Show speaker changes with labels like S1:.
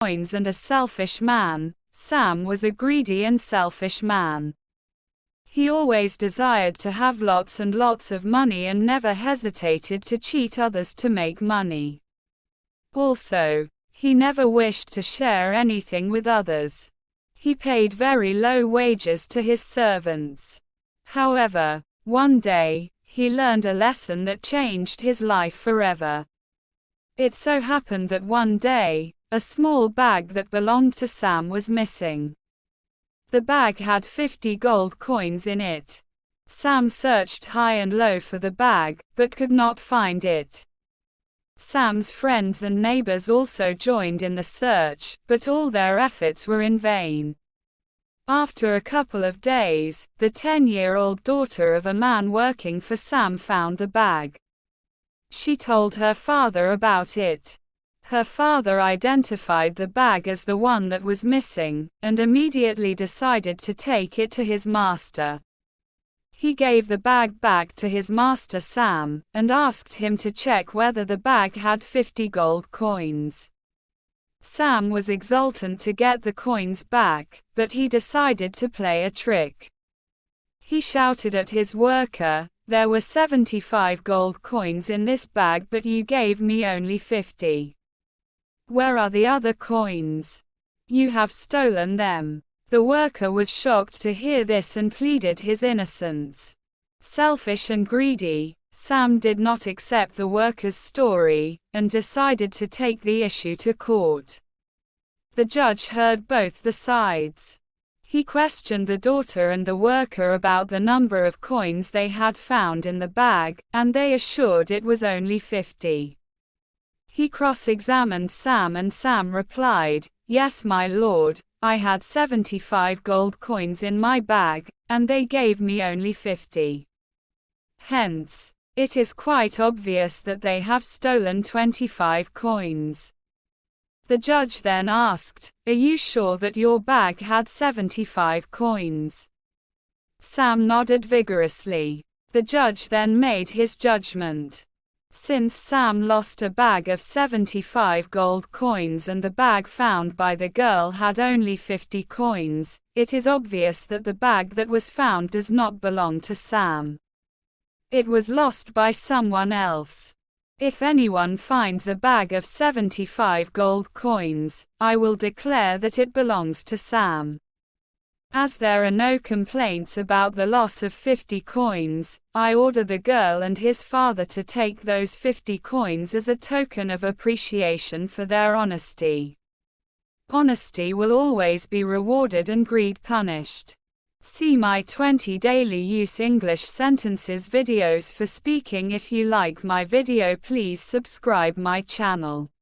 S1: coins and a selfish man. Sam was a greedy and selfish man. He always desired to have lots and lots of money and never hesitated to cheat others to make money. Also, he never wished to share anything with others. He paid very low wages to his servants. However, one day, he learned a lesson that changed his life forever. It so happened that one day, a small bag that belonged to Sam was missing. The bag had 50 gold coins in it. Sam searched high and low for the bag, but could not find it. Sam's friends and neighbors also joined in the search, but all their efforts were in vain. After a couple of days, the 10-year-old daughter of a man working for Sam found the bag. She told her father about it. Her father identified the bag as the one that was missing, and immediately decided to take it to his master. He gave the bag back to his master Sam, and asked him to check whether the bag had 50 gold coins. Sam was exultant to get the coins back, but he decided to play a trick. He shouted at his worker, "There were 75 gold coins in this bag, but you gave me only 50. Where are the other coins? You have stolen them." The worker was shocked to hear this and pleaded his innocence. Selfish and greedy, Sam did not accept the worker's story, and decided to take the issue to court. The judge heard both the sides. He questioned the daughter and the worker about the number of coins they had found in the bag, and they assured it was only 50. He cross-examined Sam and Sam replied, "Yes, my lord, I had 75 gold coins in my bag, and they gave me only 50. Hence, it is quite obvious that they have stolen 25 coins." The judge then asked, "Are you sure that your bag had 75 coins?" Sam nodded vigorously. The judge then made his judgment. Since Sam lost a bag of 75 gold coins and the bag found by the girl had only 50 coins, it is obvious that the bag that was found does not belong to Sam. It was lost by someone else. If anyone finds a bag of 75 gold coins, I will declare that it belongs to Sam. As there are no complaints about the loss of 50 coins, I order the girl and his father to take those 50 coins as a token of appreciation for their honesty. Honesty will always be rewarded and greed punished. See my 20 daily use English sentences videos for speaking. If you like my video, please subscribe my channel.